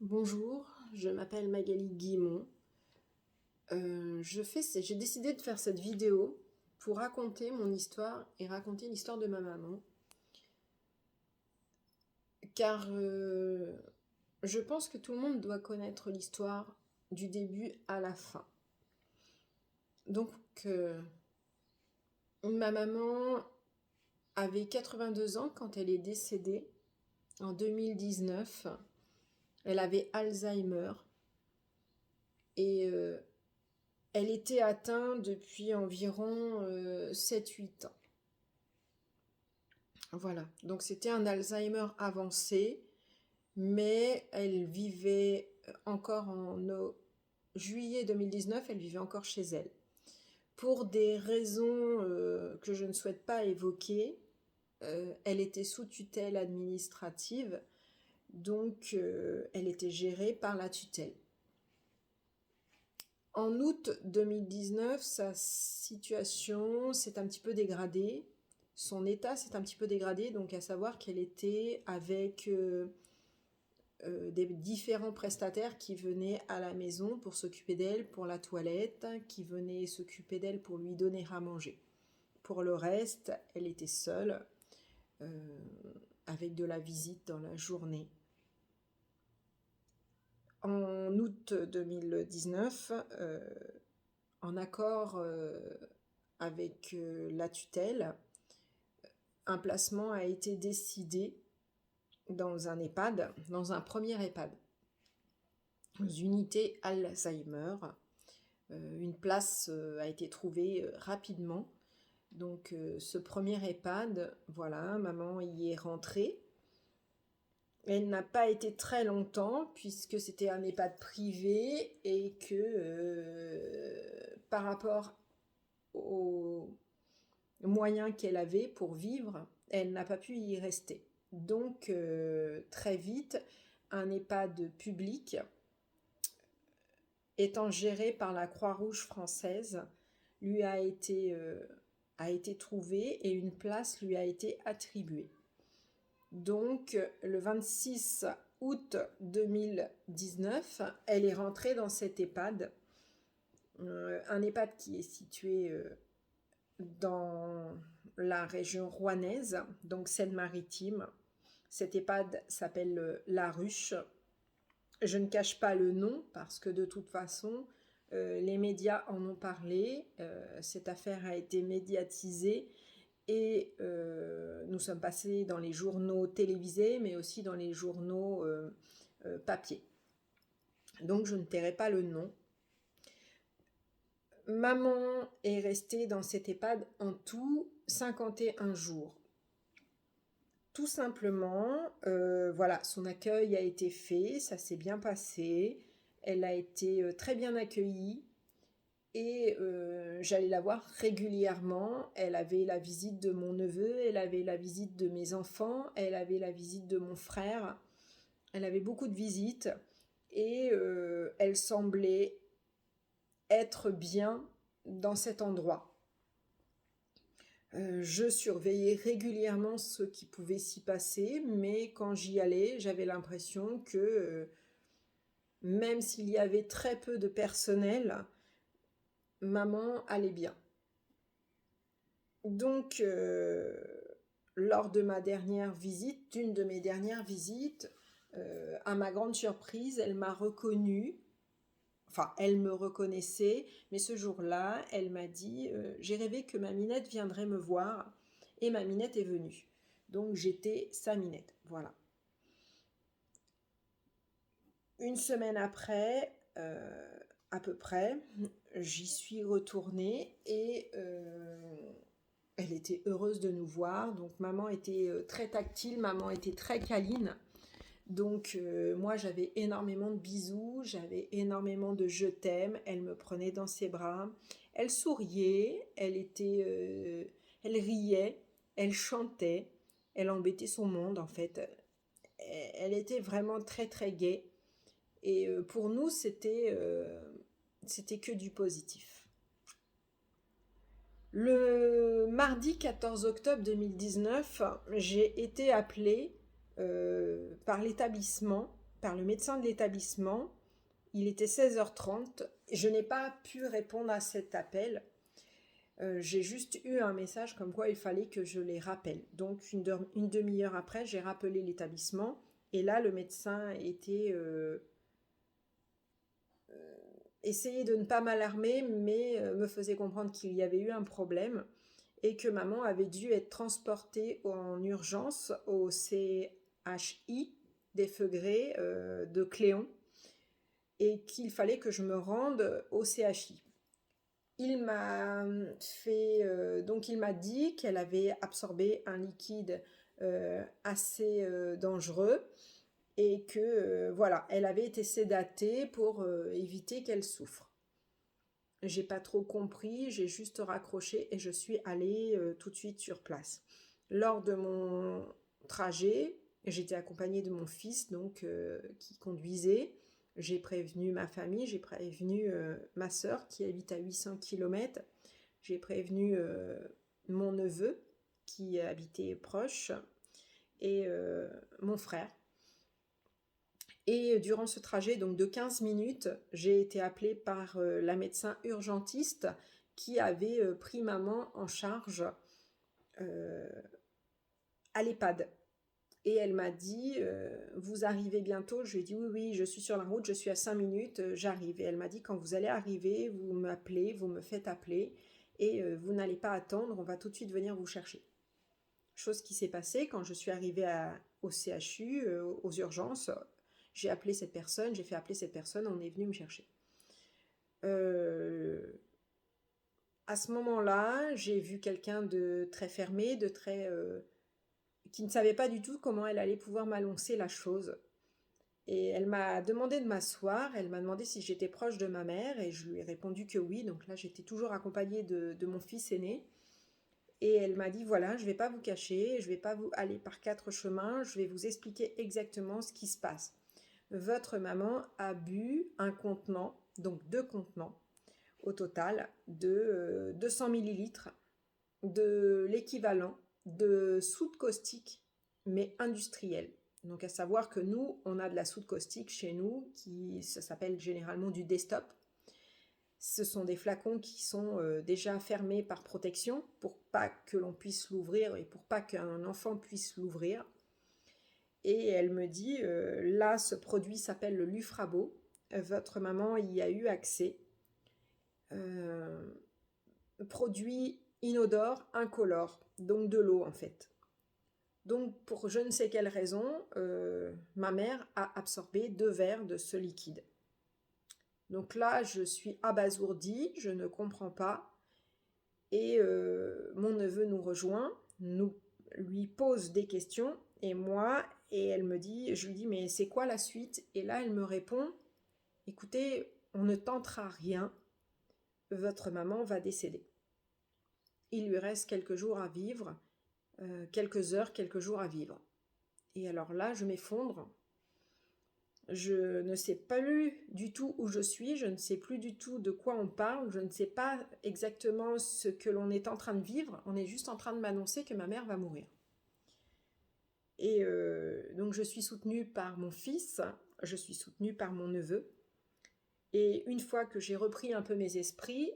Bonjour, je m'appelle Magali Guimont. J'ai décidé de faire cette vidéo pour raconter mon histoire et raconter l'histoire de ma maman. Car je pense que tout le monde doit connaître l'histoire du début à la fin. Donc, ma maman avait 82 ans quand elle est décédée en 2019. Elle avait Alzheimer et elle était atteinte depuis environ 7-8 ans. Voilà, donc c'était un Alzheimer avancé, mais elle vivait encore juillet 2019, elle vivait encore chez elle. Pour des raisons que je ne souhaite pas évoquer, elle était sous tutelle administrative, donc elle était gérée par la tutelle. En août 2019, sa situation s'est un petit peu dégradée. Son état s'est un petit peu dégradé, donc à savoir qu'elle était avec des différents prestataires qui venaient à la maison pour s'occuper d'elle pour la toilette, qui venaient s'occuper d'elle pour lui donner à manger. Pour le reste, elle était seule, avec de la visite dans la journée. En août 2019, en accord avec la tutelle, un placement a été décidé dans un EHPAD, dans un premier EHPAD, dans une unité Alzheimer. Une place a été trouvée rapidement. Donc ce premier EHPAD, voilà, maman y est rentrée. Elle n'a pas été très longtemps puisque c'était un EHPAD privé et que par rapport aux moyens qu'elle avait pour vivre, elle n'a pas pu y rester. Donc très vite, un EHPAD public étant géré par la Croix-Rouge française lui a été trouvé et une place lui a été attribuée. Donc le 26 août 2019, elle est rentrée dans cet EHPAD, un EHPAD qui est situé dans la région rouennaise, donc Seine-Maritime. Cet EHPAD s'appelle La Ruche. Je ne cache pas le nom parce que de toute façon, les médias en ont parlé. Cette affaire a été médiatisée et nous sommes passés dans les journaux télévisés, mais aussi dans les journaux papier. Donc je ne tairai pas le nom. Maman est restée dans cet EHPAD en tout 51 jours. Tout simplement, voilà, son accueil a été fait, ça s'est bien passé, elle a été très bien accueillie et j'allais la voir régulièrement. Elle avait la visite de mon neveu, elle avait la visite de mes enfants, elle avait la visite de mon frère, elle avait beaucoup de visites et elle semblait être bien dans cet endroit. Je surveillais régulièrement ce qui pouvait s'y passer, mais quand j'y allais, j'avais l'impression que même s'il y avait très peu de personnel, maman allait bien. Donc, lors de ma dernière visite, d'une de mes dernières visites, à ma grande surprise, elle m'a reconnue. Enfin, elle me reconnaissait, mais ce jour-là, elle m'a dit j'ai rêvé que ma Minette viendrait me voir, et ma Minette est venue. Donc, j'étais sa Minette, voilà. Une semaine après, à peu près, j'y suis retournée et elle était heureuse de nous voir. Donc, maman était très tactile, maman était très câline. Donc moi j'avais énormément de bisous, j'avais énormément de je t'aime, elle me prenait dans ses bras, elle souriait, elle riait, elle chantait, elle embêtait son monde en fait. Elle était vraiment très très gaie et pour nous c'était que du positif. Le mardi 14 octobre 2019, j'ai été appelée par l'établissement par le médecin de l'établissement. Il était 16h30. Je n'ai pas pu répondre à cet appel. J'ai juste eu un message comme quoi il fallait que je les rappelle. Donc une demi-heure après, j'ai rappelé l'établissement. Et là, le médecin était essayait de ne pas m'alarmer, mais me faisait comprendre qu'il y avait eu un problème et que maman avait dû être transportée en urgence au CHI des Feugrés de Cléon et qu'il fallait que je me rende au CHI. Il m'a donc il m'a dit qu'elle avait absorbé un liquide assez dangereux et que voilà, elle avait été sédatée pour éviter qu'elle souffre. J'ai pas trop compris, j'ai juste raccroché et je suis allée tout de suite sur place. Lors de mon trajet, j'étais accompagnée de mon fils donc qui conduisait. J'ai prévenu ma famille, j'ai prévenu ma sœur qui habite à 800 km. J'ai prévenu mon neveu qui habitait proche et mon frère. Et durant ce trajet donc de 15 minutes, j'ai été appelée par la médecin urgentiste qui avait pris maman en charge à l'EHPAD. Et elle m'a dit, vous arrivez bientôt? Je lui ai dit, oui, oui, je suis sur la route, je suis à 5 minutes, j'arrive. Et elle m'a dit, quand vous allez arriver, vous m'appelez, vous me faites appeler, et vous n'allez pas attendre, on va tout de suite venir vous chercher. Chose qui s'est passée quand je suis arrivée au CHU, aux urgences. J'ai appelé cette personne, j'ai fait appeler cette personne, on est venu me chercher. À ce moment-là, j'ai vu quelqu'un de très fermé, de très... qui ne savait pas du tout comment elle allait pouvoir m'annoncer la chose. Et elle m'a demandé de m'asseoir, elle m'a demandé si j'étais proche de ma mère, et je lui ai répondu que oui, donc là j'étais toujours accompagnée de mon fils aîné. Et elle m'a dit, voilà, je ne vais pas vous cacher, je ne vais pas vous aller par 4 chemins, je vais vous expliquer exactement ce qui se passe. Votre maman a bu un contenant, donc 2 contenants au total, de 200 millilitres de l'équivalent de soude caustique, mais industrielle. Donc à savoir que nous, on a de la soude caustique chez nous, ça s'appelle généralement du Destop. Ce sont des flacons qui sont déjà fermés par protection pour pas que l'on puisse l'ouvrir et pour pas qu'un enfant puisse l'ouvrir. Et elle me dit, là, ce produit s'appelle le Lufrabo. Votre maman y a eu accès. Produit inodore, incolore, donc de l'eau en fait. Donc pour je ne sais quelle raison, ma mère a absorbé 2 verres de ce liquide. Donc là, je suis abasourdie, je ne comprends pas. Et mon neveu nous rejoint, lui pose des questions, et elle me dit, je lui dis, mais c'est quoi la suite? Et là, elle me répond, écoutez, on ne tentera rien, votre maman va décéder. Il lui reste quelques jours à vivre, quelques heures, quelques jours à vivre. Et alors là, je m'effondre. Je ne sais plus du tout où je suis, je ne sais plus du tout de quoi on parle, je ne sais pas exactement ce que l'on est en train de vivre, on est juste en train de m'annoncer que ma mère va mourir. Et donc je suis soutenue par mon fils, je suis soutenue par mon neveu, et une fois que j'ai repris un peu mes esprits,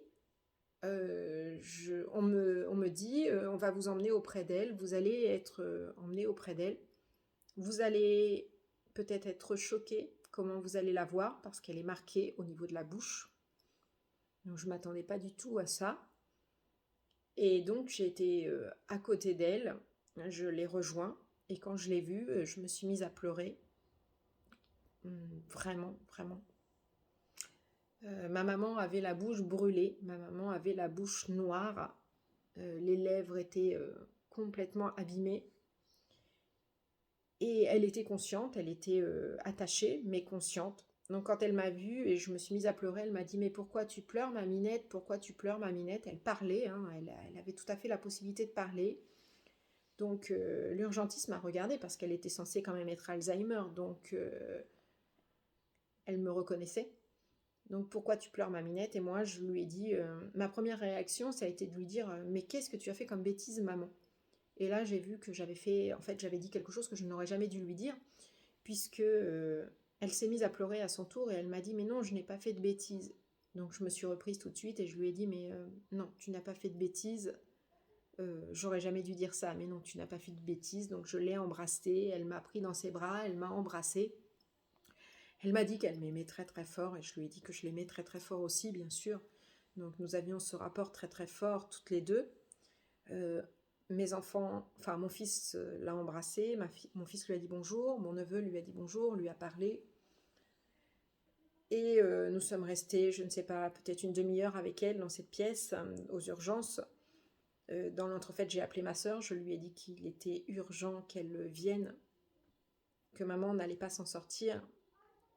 on me dit, on va vous emmener auprès d'elle, vous allez être emmené auprès d'elle, vous allez peut-être être choqué comment vous allez la voir parce qu'elle est marquée au niveau de la bouche. Donc je ne m'attendais pas du tout à ça. Et donc j'ai été à côté d'elle, je l'ai rejoint et quand je l'ai vue, je me suis mise à pleurer. Vraiment, vraiment. Ma maman avait la bouche brûlée, ma maman avait la bouche noire, les lèvres étaient complètement abîmées. Et elle était consciente, elle était attachée, mais consciente. Donc quand elle m'a vue et je me suis mise à pleurer, elle m'a dit « Mais pourquoi tu pleures, ma Minette? Pourquoi tu pleures, ma Minette ?» Elle parlait, hein, elle avait tout à fait la possibilité de parler. Donc l'urgentiste m'a regardée parce qu'elle était censée quand même être Alzheimer, donc elle me reconnaissait. Donc pourquoi tu pleures, ma Minette? Et moi je lui ai dit, ma première réaction ça a été de lui dire « Mais qu'est-ce que tu as fait comme bêtise, maman ?» Et là, j'ai vu que j'avais dit quelque chose que je n'aurais jamais dû lui dire, puisque elle Elle s'est mise à pleurer à son tour et elle m'a dit « Mais non, je n'ai pas fait de bêtises ». Donc je me suis reprise tout de suite et je lui ai dit « Mais non, tu n'as pas fait de bêtises. J'aurais jamais dû dire ça, mais non, tu n'as pas fait de bêtises. » Donc je l'ai embrassée, elle m'a pris dans ses bras, elle m'a embrassée. Elle m'a dit qu'elle m'aimait très très fort et je lui ai dit que je l'aimais très très fort aussi, bien sûr. Donc nous avions ce rapport très très fort toutes les deux. Mes enfants, enfin mon fils l'a embrassée, mon fils lui a dit bonjour, mon neveu lui a dit bonjour, lui a parlé. Et nous sommes restés, je ne sais pas, peut-être une demi-heure avec elle dans cette pièce, aux urgences. Dans l'entrefaite, j'ai appelé ma sœur, je lui ai dit qu'il était urgent qu'elle vienne, que maman n'allait pas s'en sortir.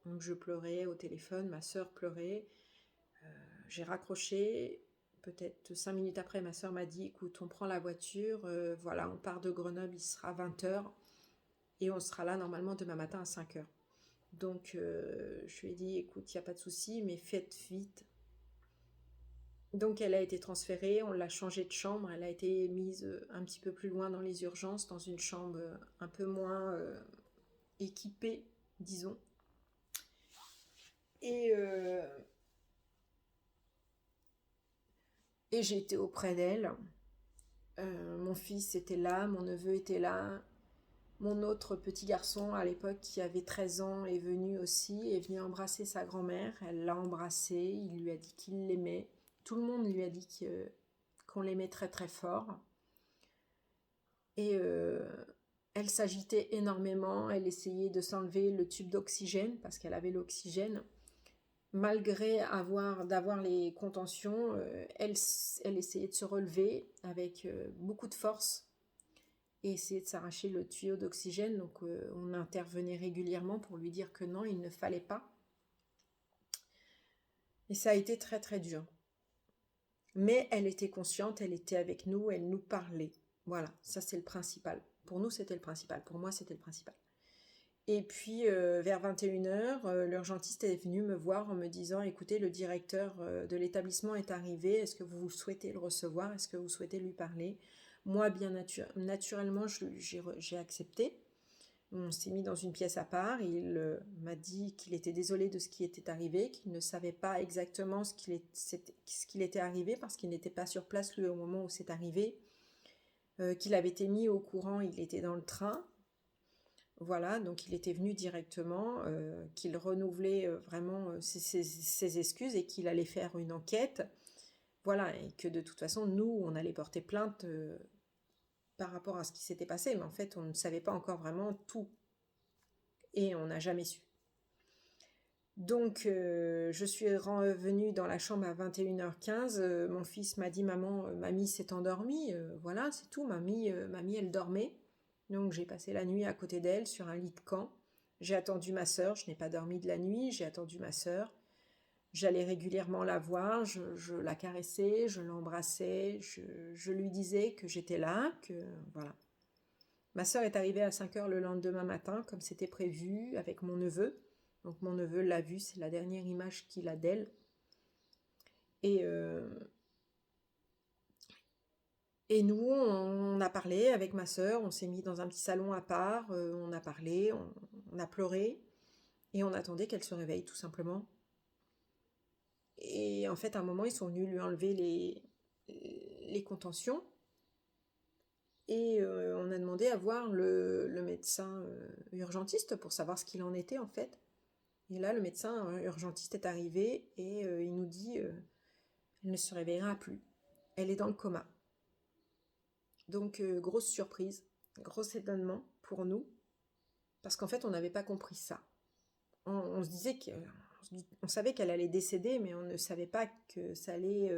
Donc je pleurais au téléphone, ma sœur pleurait. J'ai raccroché. Peut-être 5 minutes après, ma sœur m'a dit « Écoute, on prend la voiture, voilà, on part de Grenoble, il sera 20h et on sera là normalement demain matin à 5h. » Donc je lui ai dit « Écoute, il n'y a pas de souci, mais faites vite. » Donc elle a été transférée, on l'a changée de chambre, elle a été mise un petit peu plus loin dans les urgences, dans une chambre un peu moins équipée, disons. Et j'ai été auprès d'elle. Mon fils était là, mon neveu était là. Mon autre petit garçon, à l'époque, qui avait 13 ans, est venu aussi, est venu embrasser sa grand-mère. Elle l'a embrassée, il lui a dit qu'il l'aimait. Tout le monde lui a dit qu'on l'aimait très très fort. Et elle s'agitait énormément, elle essayait de s'enlever le tube d'oxygène, parce qu'elle avait l'oxygène. Malgré d'avoir les contentions, elle essayait de se relever avec beaucoup de force et essayait de s'arracher le tuyau d'oxygène. Donc on intervenait régulièrement pour lui dire que non, il ne fallait pas. Et ça a été très très dur. Mais elle était consciente, elle était avec nous, elle nous parlait. Voilà, ça c'est le principal. Pour nous c'était le principal, pour moi c'était le principal. Et puis, vers 21h, l'urgentiste est venu me voir en me disant « Écoutez, le directeur de l'établissement est arrivé, est-ce que vous souhaitez le recevoir? Est-ce que vous souhaitez lui parler ?» Moi, bien naturellement, j'ai accepté. On s'est mis dans une pièce à part. Il m'a dit qu'il était désolé de ce qui était arrivé, qu'il ne savait pas exactement ce qu'il était arrivé parce qu'il n'était pas sur place, lui, au moment où c'est arrivé. Qu'il avait été mis au courant, il était dans le train. Voilà, donc il était venu directement, qu'il renouvelait vraiment ses excuses et qu'il allait faire une enquête. Voilà, et que de toute façon, nous, on allait porter plainte par rapport à ce qui s'était passé, mais en fait, on ne savait pas encore vraiment tout. Et on n'a jamais su. Donc, je suis revenue dans la chambre à 21h15. Mon fils m'a dit « Maman, mamie s'est endormie. » Voilà, c'est tout. Mamie, elle dormait. Donc j'ai passé la nuit à côté d'elle sur un lit de camp. J'ai attendu ma sœur, je n'ai pas dormi de la nuit, j'ai attendu ma sœur. J'allais régulièrement la voir, je la caressais, je l'embrassais, je lui disais que j'étais là, que voilà. Ma sœur est arrivée à 5h le lendemain matin, comme c'était prévu, avec mon neveu. Donc mon neveu l'a vue, c'est la dernière image qu'il a d'elle. Et nous, on a parlé avec ma sœur, on s'est mis dans un petit salon à part, on a parlé, on a pleuré, et on attendait qu'elle se réveille, tout simplement. Et en fait, à un moment, ils sont venus lui enlever les contentions, et on a demandé à voir le médecin urgentiste pour savoir ce qu'il en était, en fait. Et là, le médecin urgentiste est arrivé, et il nous dit elle ne se réveillera plus, elle est dans le coma. Donc, grosse surprise, gros étonnement pour nous, parce qu'en fait, on n'avait pas compris ça. On se disait on savait qu'elle allait décéder, mais on ne savait pas que ça allait,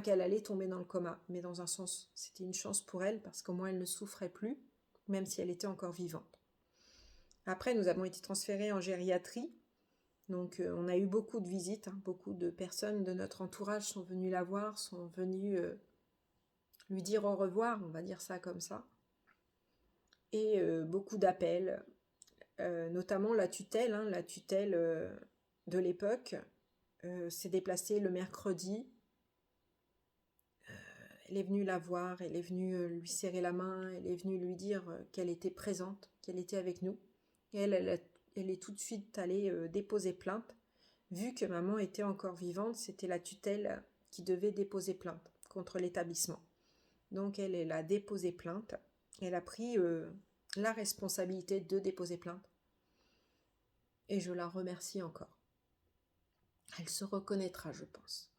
qu'elle allait tomber dans le coma. Mais dans un sens, c'était une chance pour elle, parce qu'au moins elle ne souffrait plus, même si elle était encore vivante. Après, nous avons été transférés en gériatrie, donc on a eu beaucoup de visites, beaucoup de personnes de notre entourage sont venues la voir, sont venues lui dire au revoir, on va dire ça comme ça. Et beaucoup d'appels, notamment la tutelle de l'époque s'est déplacée le mercredi. Elle est venue la voir, elle est venue lui serrer la main, elle est venue lui dire qu'elle était présente, qu'elle était avec nous. Et elle elle est tout de suite allée déposer plainte. Vu que maman était encore vivante, c'était la tutelle qui devait déposer plainte contre l'établissement. Donc elle a déposé plainte. Elle a pris la responsabilité de déposer plainte. Et je la remercie encore. Elle se reconnaîtra, je pense.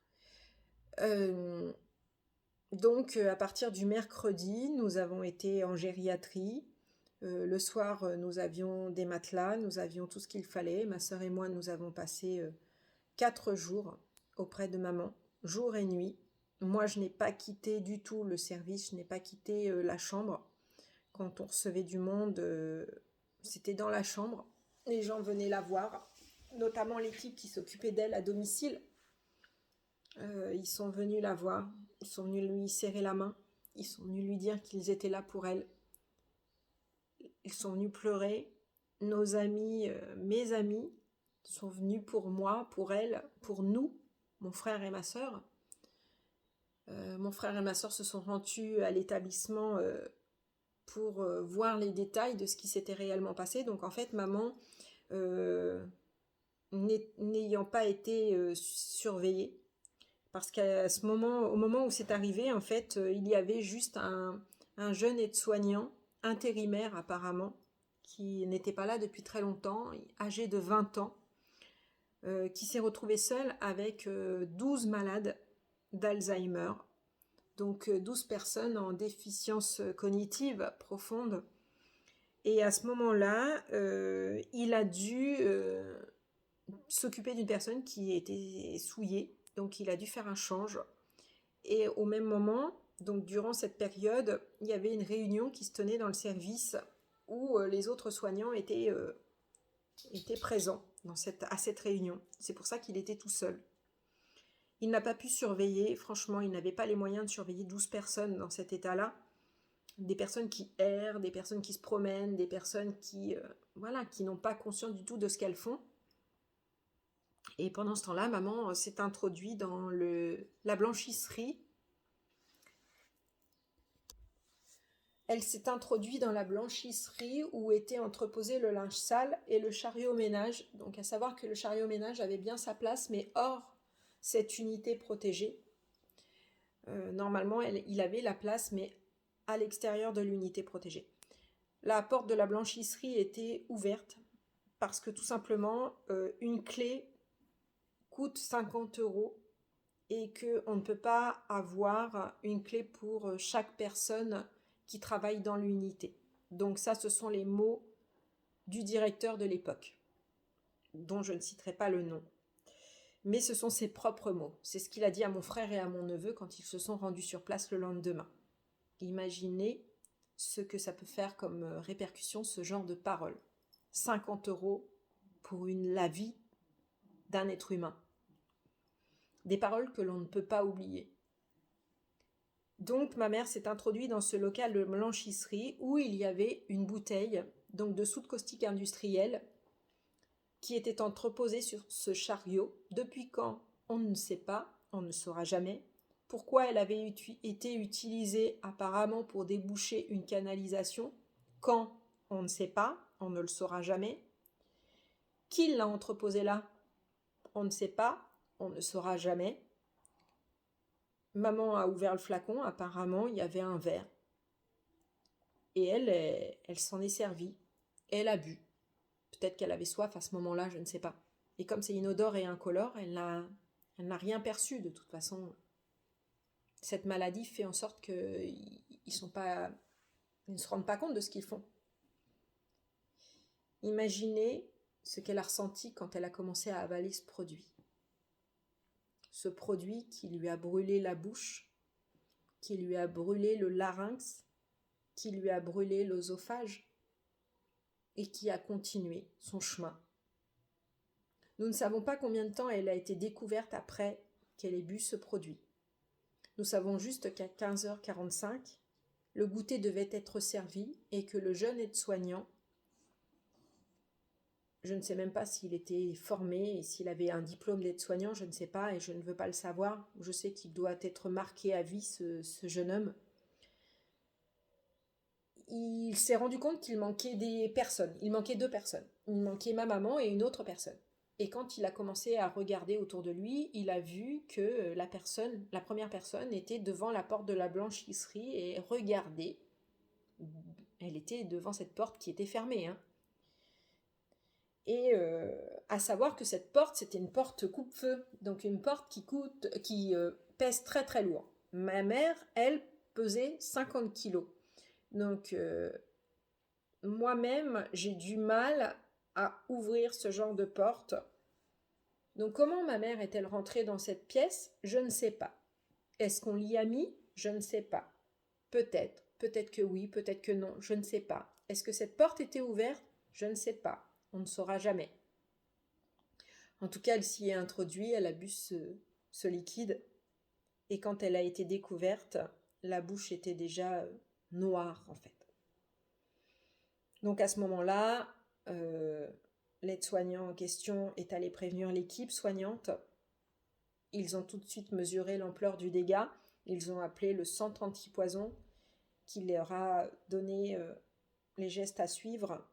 Donc, à partir du mercredi, nous avons été en gériatrie. Le soir, nous avions des matelas, nous avions tout ce qu'il fallait. Ma sœur et moi, nous avons passé 4 jours auprès de maman, jour et nuit. Moi, je n'ai pas quitté du tout le service, je n'ai pas quitté la chambre. Quand on recevait du monde, c'était dans la chambre. Les gens venaient la voir, notamment l'équipe qui s'occupait d'elle à domicile. Ils sont venus la voir, ils sont venus lui serrer la main, ils sont venus lui dire qu'ils étaient là pour elle. Ils sont venus pleurer. Nos amis, mes amis, sont venus pour moi, pour elle, pour nous, mon frère et ma sœur. Mon frère et ma sœur se sont rendus à l'établissement pour voir les détails de ce qui s'était réellement passé. Donc en fait, maman, n'ayant pas été surveillée, parce qu'à ce moment, au moment où c'est arrivé, en fait, il y avait juste un jeune aide-soignant, intérimaire apparemment, qui n'était pas là depuis très longtemps, âgé de 20 ans, qui s'est retrouvé seul avec 12 malades d'Alzheimer, donc 12 personnes en déficience cognitive profonde. Et à ce moment-là, il a dû s'occuper d'une personne qui était souillée, donc il a dû faire un change. Et au même moment, donc durant cette période, il y avait une réunion qui se tenait dans le service où les autres soignants étaient présents à cette réunion. C'est pour ça qu'il était tout seul. Il n'a pas pu surveiller, franchement, il n'avait pas les moyens de surveiller 12 personnes dans cet état-là. Des personnes qui errent, des personnes qui se promènent, des personnes qui n'ont pas conscience du tout de ce qu'elles font. Et pendant ce temps-là, maman s'est introduite dans la blanchisserie. Elle s'est introduite dans la blanchisserie où était entreposé le linge sale et le chariot ménage. Donc à savoir que le chariot ménage avait bien sa place, mais hors cette unité protégée. Normalement, il avait la place, mais à l'extérieur de l'unité protégée. La porte de la blanchisserie était ouverte parce que tout simplement, une clé coûte 50 € et qu'on ne peut pas avoir une clé pour chaque personne qui travaille dans l'unité. Donc ça, ce sont les mots du directeur de l'époque, dont je ne citerai pas le nom. Mais ce sont ses propres mots. C'est ce qu'il a dit à mon frère et à mon neveu quand ils se sont rendus sur place le lendemain. Imaginez ce que ça peut faire comme répercussion, ce genre de paroles. 50 € pour la vie d'un être humain. Des paroles que l'on ne peut pas oublier. Donc ma mère s'est introduite dans ce local de blanchisserie où il y avait une bouteille donc de soude caustique industrielle qui était entreposée sur ce chariot. Depuis quand, on ne sait pas, on ne saura jamais. Pourquoi elle avait été utilisée apparemment pour déboucher une canalisation. Quand, on ne sait pas, on ne le saura jamais. Qui l'a entreposée là, on ne sait pas, on ne saura jamais. Maman a ouvert le flacon, apparemment il y avait un verre. Et elle s'en est servie. Elle a bu. Peut-être qu'elle avait soif à ce moment-là, je ne sais pas. Et comme c'est inodore et incolore, elle n'a rien perçu de toute façon. Cette maladie fait en sorte qu'ils ne se rendent pas compte de ce qu'ils font. Imaginez ce qu'elle a ressenti quand elle a commencé à avaler ce produit. Ce produit qui lui a brûlé la bouche, qui lui a brûlé le larynx, qui lui a brûlé l'œsophage et qui a continué son chemin. Nous ne savons pas combien de temps elle a été découverte après qu'elle ait bu ce produit. Nous savons juste qu'à 15h45, le goûter devait être servi et que le jeune aide-soignant, je ne sais même pas s'il était formé et s'il avait un diplôme d'aide-soignant, je ne sais pas et je ne veux pas le savoir. Je sais qu'il doit être marqué à vie, ce jeune homme. Il s'est rendu compte qu'il manquait des personnes. Il manquait 2 personnes. Il manquait ma maman et une autre personne. Et quand il a commencé à regarder autour de lui, il a vu que la première personne était devant la porte de la blanchisserie et regardait. Elle était devant cette porte qui était fermée, hein. Et à savoir que cette porte, c'était une porte coupe-feu, donc une porte qui pèse très très lourd. Ma mère, elle, pesait 50 kilos. Donc moi-même, j'ai du mal à ouvrir ce genre de porte. Donc comment ma mère est-elle rentrée dans cette pièce? Je ne sais pas. Est-ce qu'on l'y a mis? Je ne sais pas. Peut-être. Peut-être que oui, peut-être que non, je ne sais pas. Est-ce que cette porte était ouverte? Je ne sais pas. On ne saura jamais. En tout cas, elle s'y est introduite, elle a bu ce liquide. Et quand elle a été découverte, la bouche était déjà noire en fait. Donc à ce moment-là, l'aide-soignant en question est allé prévenir l'équipe soignante. Ils ont tout de suite mesuré l'ampleur du dégât. Ils ont appelé le centre antipoison qui leur a donné les gestes à suivre.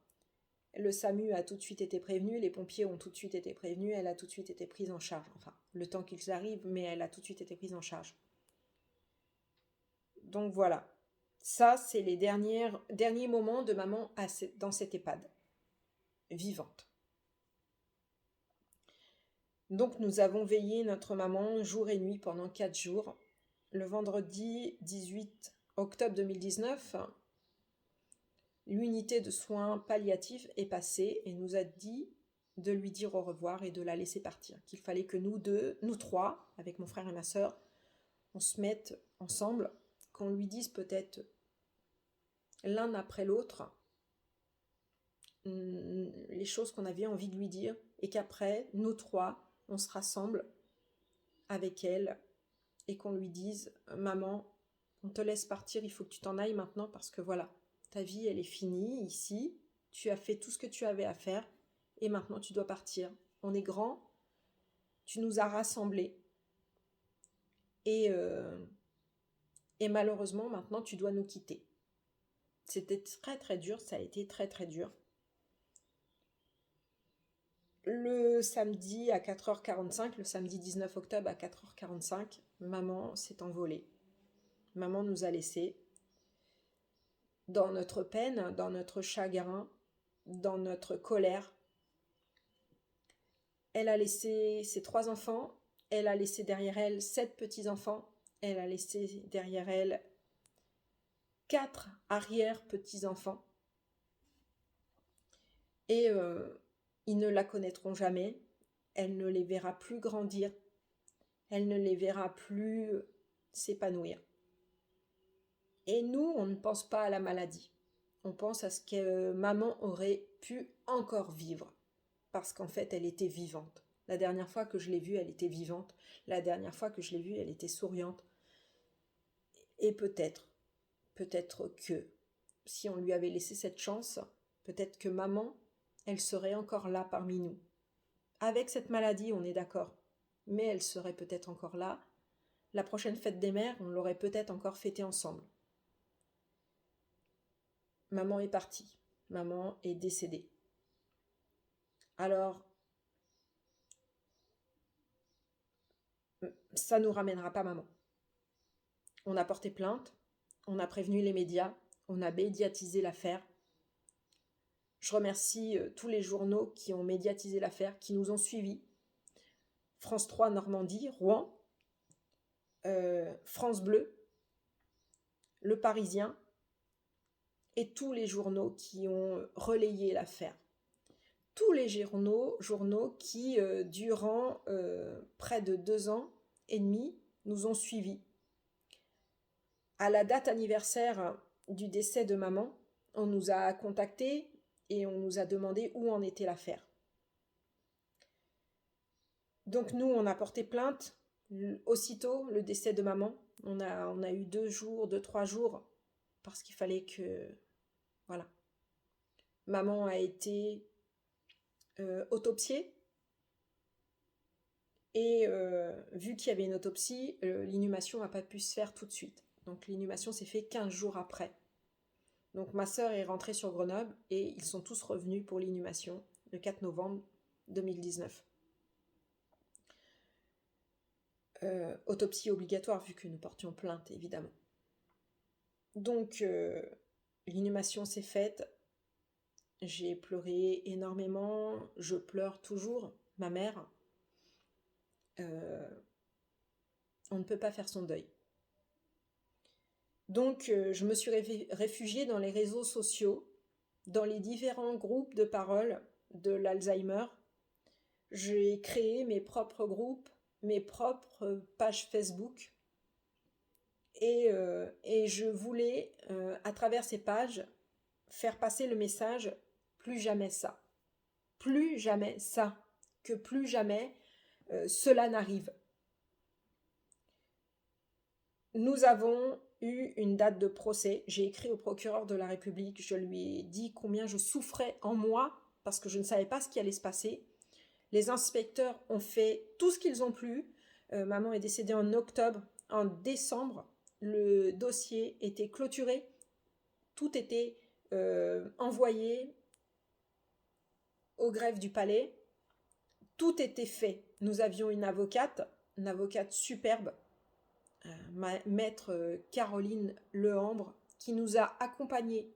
Le SAMU a tout de suite été prévenu, les pompiers ont tout de suite été prévenus, elle a tout de suite été prise en charge. Enfin, le temps qu'ils arrivent, mais elle a tout de suite été prise en charge. Donc voilà. Ça, c'est les derniers moments de maman dans cette EHPAD. Vivante. Donc nous avons veillé notre maman jour et nuit pendant 4 jours. Le vendredi 18 octobre 2019, l'unité de soins palliatifs est passée et nous a dit de lui dire au revoir et de la laisser partir. Qu'il fallait que nous trois, avec mon frère et ma sœur, on se mette ensemble, qu'on lui dise peut-être l'un après l'autre les choses qu'on avait envie de lui dire et qu'après, nous trois, on se rassemble avec elle et qu'on lui dise « Maman, on te laisse partir, il faut que tu t'en ailles maintenant parce que voilà, ta vie, elle est finie ici, tu as fait tout ce que tu avais à faire et maintenant tu dois partir. On est grand, tu nous as rassemblés et malheureusement, maintenant, tu dois nous quitter. » C'était très très dur, ça a été très très dur. Le samedi à 4h45, le samedi 19 octobre à 4h45, maman s'est envolée. Maman nous a laissés. Dans notre peine, dans notre chagrin, dans notre colère. Elle a laissé ses 3 enfants, elle a laissé derrière elle 7 petits-enfants, elle a laissé derrière elle 4 arrière-petits-enfants. Et ils ne la connaîtront jamais, elle ne les verra plus grandir, elle ne les verra plus s'épanouir. Et nous, on ne pense pas à la maladie. On pense à ce que maman aurait pu encore vivre. Parce qu'en fait, elle était vivante. La dernière fois que je l'ai vue, elle était vivante. La dernière fois que je l'ai vue, elle était souriante. Et peut-être que, si on lui avait laissé cette chance, peut-être que maman, elle serait encore là parmi nous. Avec cette maladie, on est d'accord. Mais elle serait peut-être encore là. La prochaine fête des mères, on l'aurait peut-être encore fêtée ensemble. Maman est partie. Maman est décédée. Alors, ça ne nous ramènera pas maman. On a porté plainte, on a prévenu les médias, on a médiatisé l'affaire. Je remercie tous les journaux qui ont médiatisé l'affaire, qui nous ont suivis. France 3 Normandie, Rouen, France Bleu, Le Parisien et tous les journaux qui ont relayé l'affaire. Tous les journaux qui, durant près de 2 ans et demi, nous ont suivis. À la date anniversaire du décès de maman, on nous a contactés et on nous a demandé où en était l'affaire. Donc nous, on a porté plainte aussitôt le décès de maman. On a eu 2-3 jours, parce qu'il fallait que... Voilà. Maman a été autopsiée. Et vu qu'il y avait une autopsie, l'inhumation n'a pas pu se faire tout de suite. Donc l'inhumation s'est fait 15 jours après. Donc ma sœur est rentrée sur Grenoble et ils sont tous revenus pour l'inhumation. le 4 novembre 2019. Autopsie obligatoire vu que nous portions plainte, évidemment. Donc, l'inhumation s'est faite. J'ai pleuré énormément. Je pleure toujours. Ma mère, on ne peut pas faire son deuil. Donc, je me suis réfugiée dans les réseaux sociaux, dans les différents groupes de parole de l'Alzheimer. J'ai créé mes propres groupes, mes propres pages Facebook. Et je voulais, à travers ces pages, faire passer le message « plus jamais ça ». Plus jamais ça. Que plus jamais cela n'arrive. Nous avons eu une date de procès. J'ai écrit au procureur de la République. Je lui ai dit combien je souffrais en moi parce que je ne savais pas ce qui allait se passer. Les inspecteurs ont fait tout ce qu'ils ont pu. Maman est décédée en octobre. En décembre, le dossier était clôturé. Tout était envoyé au greffe du palais. Tout était fait. Nous avions une avocate superbe, maître Caroline Lehambre, qui nous a accompagnés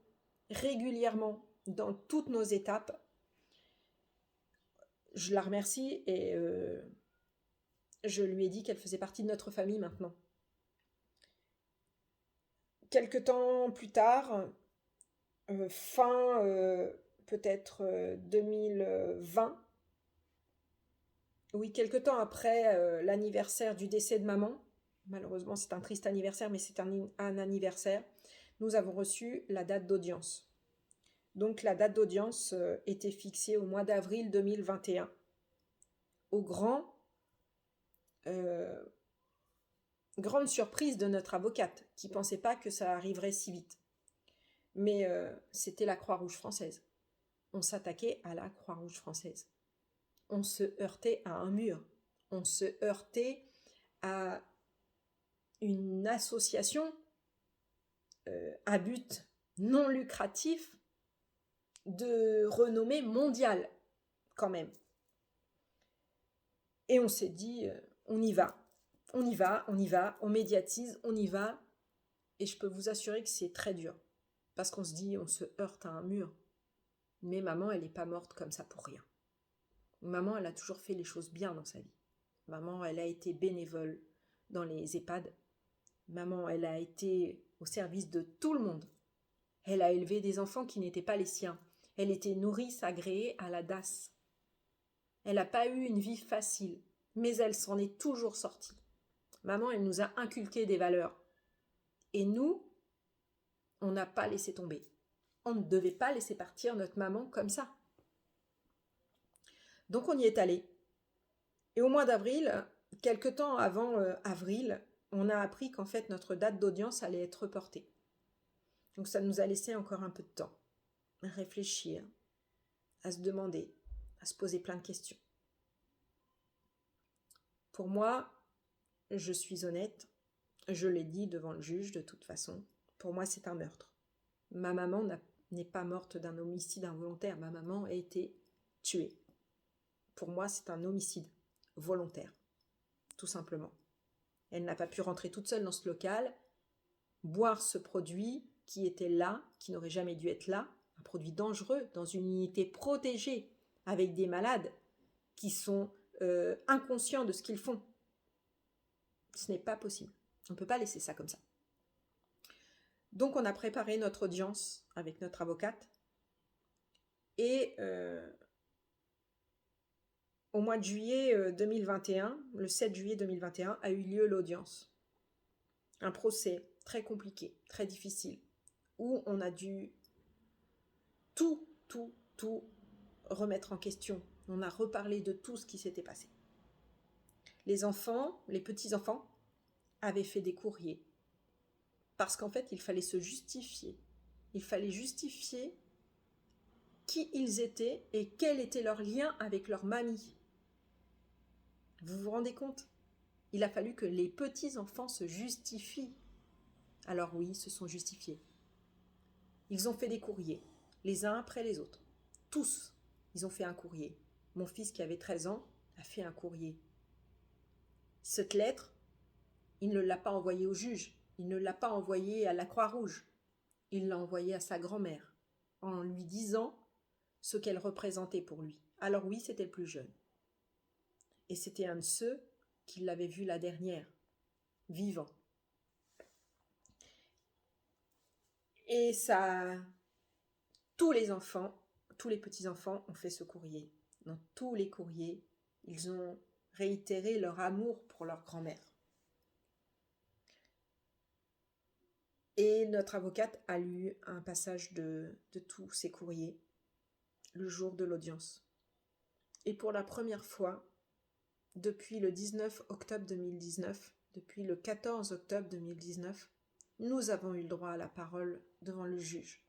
régulièrement dans toutes nos étapes. Je la remercie et je lui ai dit qu'elle faisait partie de notre famille maintenant. Quelque temps plus tard, fin peut-être 2020, oui, quelque temps après l'anniversaire du décès de maman, malheureusement c'est un triste anniversaire, mais c'est un anniversaire, nous avons reçu la date d'audience. Donc la date d'audience était fixée au mois d'avril 2021. Au grande surprise de notre avocate, qui ne pensait pas que ça arriverait si vite. Mais c'était la Croix-Rouge française. On s'attaquait à la Croix-Rouge française. On se heurtait à un mur. On se heurtait à une association à but non lucratif de renommée mondiale, quand même. Et on s'est dit, on y va, on médiatise, on y va. Et je peux vous assurer que c'est très dur. Parce qu'on se dit, on se heurte à un mur. Mais maman, elle n'est pas morte comme ça pour rien. Maman, elle a toujours fait les choses bien dans sa vie. Maman, elle a été bénévole dans les EHPAD. Maman, elle a été au service de tout le monde. Elle a élevé des enfants qui n'étaient pas les siens. Elle était nourrice agréée à la DAS. Elle n'a pas eu une vie facile, mais elle s'en est toujours sortie. Maman, elle nous a inculqué des valeurs. Et nous, on n'a pas laissé tomber. On ne devait pas laisser partir notre maman comme ça. Donc on y est allé. Et au mois d'avril, quelque temps avant avril, on a appris qu'en fait notre date d'audience allait être reportée. Donc ça nous a laissé encore un peu de temps à réfléchir, à se demander, à se poser plein de questions. Pour moi, je suis honnête, je l'ai dit devant le juge de toute façon, pour moi c'est un meurtre. Ma maman n'est pas morte d'un homicide involontaire, ma maman a été tuée. Pour moi c'est un homicide volontaire, tout simplement. Elle n'a pas pu rentrer toute seule dans ce local, boire ce produit qui était là, qui n'aurait jamais dû être là, un produit dangereux dans une unité protégée avec des malades qui sont inconscients de ce qu'ils font. Ce n'est pas possible. On ne peut pas laisser ça comme ça. Donc on a préparé notre audience avec notre avocate et au mois de juillet 2021, le 7 juillet 2021, a eu lieu l'audience. Un procès très compliqué, très difficile, où on a dû tout remettre en question. On a reparlé de tout ce qui s'était passé. Les enfants, les petits-enfants, avaient fait des courriers. Parce qu'en fait, il fallait se justifier. Il fallait justifier qui ils étaient et quel était leur lien avec leur mamie. Vous vous rendez compte ? Il a fallu que les petits-enfants se justifient. Alors oui, ils se sont justifiés. Ils ont fait des courriers, les uns après les autres. Tous. ils ont fait un courrier. Mon fils qui avait 13 ans a fait un courrier. Cette lettre, il ne l'a pas envoyée au juge, il ne l'a pas envoyée à la Croix-Rouge, il l'a envoyée à sa grand-mère en lui disant ce qu'elle représentait pour lui. Alors oui, c'était le plus jeune. Et c'était un de ceux qui l'avait vu la dernière, vivant. Et ça, tous les enfants, tous les petits-enfants ont fait ce courrier. Dans tous les courriers, ils ont réitéré leur amour pour leur grand-mère. Et notre avocate a lu un passage de tous ces courriers le jour de l'audience. Et pour la première fois, depuis le 19 octobre 2019, depuis le 14 octobre 2019, nous avons eu le droit à la parole devant le juge,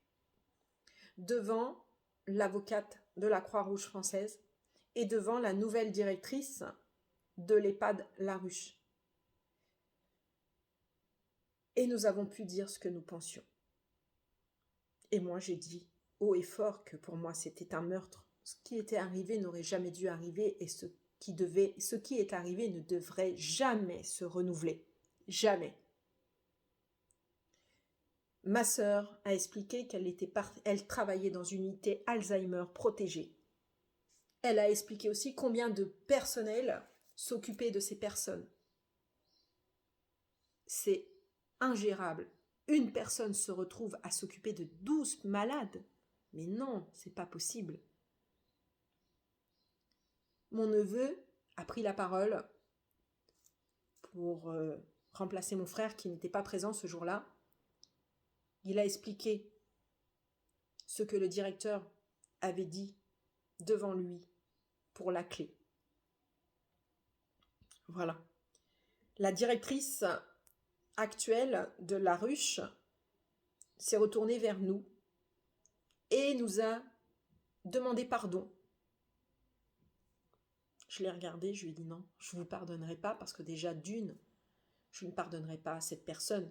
devant l'avocate de la Croix-Rouge française et devant la nouvelle directrice de l'EHPAD La Ruche. Et nous avons pu dire ce que nous pensions. Et moi, j'ai dit haut et fort que pour moi, c'était un meurtre. Ce qui était arrivé n'aurait jamais dû arriver et ce qui est arrivé ne devrait jamais se renouveler. Jamais. Ma sœur a expliqué qu'elle travaillait dans une unité Alzheimer protégée. Elle a expliqué aussi combien de personnel s'occupait de ces personnes. C'est ingérable. Une personne se retrouve à s'occuper de 12 malades. Mais non, c'est pas possible. Mon neveu a pris la parole pour remplacer mon frère qui n'était pas présent ce jour-là. Il a expliqué ce que le directeur avait dit devant lui pour la clé. Voilà. La directrice actuelle de La Ruche s'est retournée vers nous et nous a demandé pardon. Je l'ai regardé, je lui ai dit non, je ne vous pardonnerai pas parce que déjà d'une, je ne pardonnerai pas à cette personne.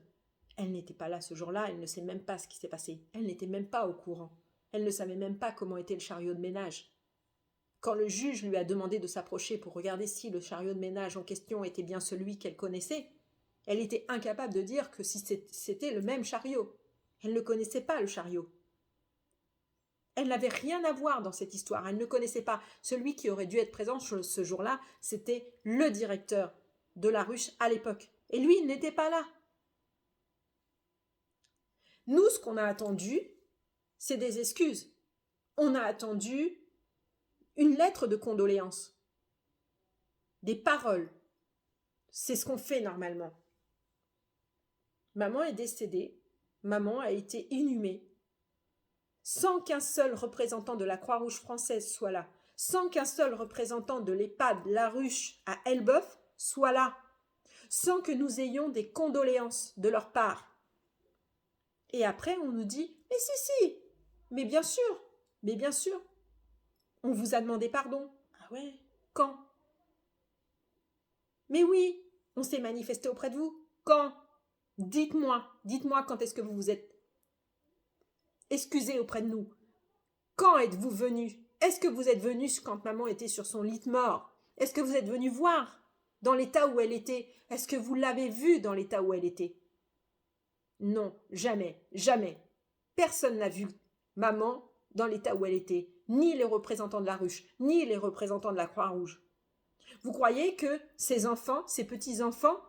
Elle n'était pas là ce jour-là, elle ne sait même pas ce qui s'est passé. Elle n'était même pas au courant. Elle ne savait même pas comment était le chariot de ménage. Quand le juge lui a demandé de s'approcher pour regarder si le chariot de ménage en question était bien celui qu'elle connaissait, elle était incapable de dire que si c'était le même chariot. Elle ne connaissait pas le chariot. Elle n'avait rien à voir dans cette histoire. Elle ne connaissait pas. Celui qui aurait dû être présent ce jour-là, c'était le directeur de La Ruche à l'époque. Et lui, il n'était pas là. Nous, ce qu'on a attendu, c'est des excuses. On a attendu une lettre de condoléances, des paroles. C'est ce qu'on fait normalement. Maman est décédée, maman a été inhumée, sans qu'un seul représentant de la Croix-Rouge française soit là, sans qu'un seul représentant de l'EHPAD La Ruche à Elbeuf soit là, sans que nous ayons des condoléances de leur part. Et après, on nous dit « Mais si, mais bien sûr, on vous a demandé pardon. » Ah ouais, quand ? Mais oui, on s'est manifesté auprès de vous. Quand ? Dites-moi quand est-ce que vous vous êtes excusé auprès de nous. Quand êtes-vous venu ? Est-ce que vous êtes venu quand maman était sur son lit de mort ? Est-ce que vous êtes venu voir dans l'état où elle était ? Est-ce que vous l'avez vue dans l'état où elle était ? Non, jamais. Personne n'a vu maman dans l'état où elle était, ni les représentants de La Ruche, ni les représentants de la Croix-Rouge. Vous croyez que ces enfants, ces petits-enfants,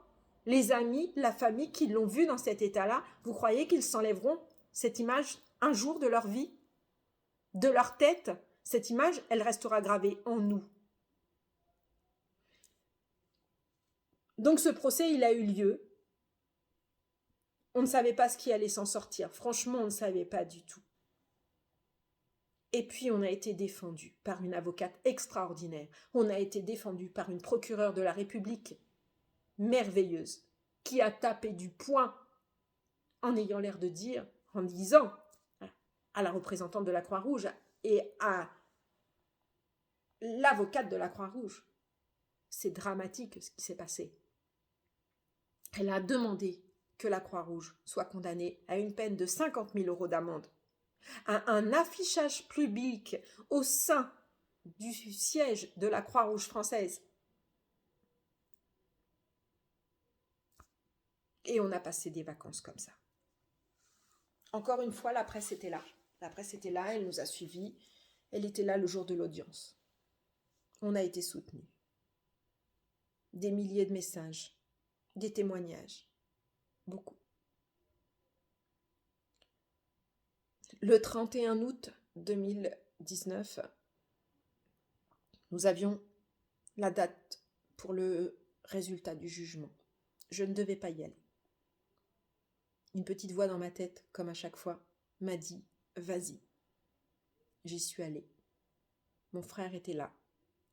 les amis, la famille qui l'ont vue dans cet état-là, vous croyez qu'ils s'enlèveront cette image un jour de leur vie ? De leur tête ? Cette image, elle restera gravée en nous. Donc ce procès, il a eu lieu. On ne savait pas ce qui allait s'en sortir. Franchement, on ne savait pas du tout. Et puis, on a été défendu par une avocate extraordinaire. On a été défendu par une procureure de la République merveilleuse qui a tapé du poing en ayant l'air de dire, en disant à la représentante de la Croix-Rouge et à l'avocate de la Croix-Rouge. C'est dramatique ce qui s'est passé. Elle a demandé que la Croix-Rouge soit condamnée à une peine de 50 000 € d'amende, à un affichage public au sein du siège de la Croix-Rouge française. Et on a passé des vacances comme ça. Encore une fois, la presse était là. La presse était là, elle nous a suivis. Elle était là le jour de l'audience. On a été soutenus. Des milliers de messages, des témoignages, beaucoup. Le 31 août 2019, nous avions la date pour le résultat du jugement. Je ne devais pas y aller. Une petite voix dans ma tête, comme à chaque fois, m'a dit « Vas-y ». J'y suis allée. Mon frère était là.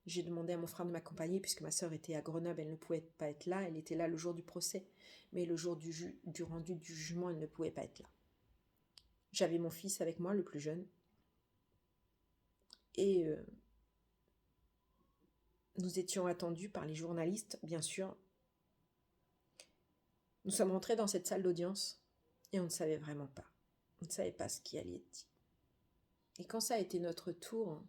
J'ai demandé à mon frère de m'accompagner puisque ma sœur était à Grenoble, elle ne pouvait pas être là. Elle était là le jour du procès, mais le jour du rendu du jugement, elle ne pouvait pas être là. J'avais mon fils avec moi, le plus jeune. Et nous étions attendus par les journalistes, bien sûr. Nous sommes rentrés dans cette salle d'audience et on ne savait vraiment pas. On ne savait pas ce qui allait être dit. Et quand ça a été notre tour,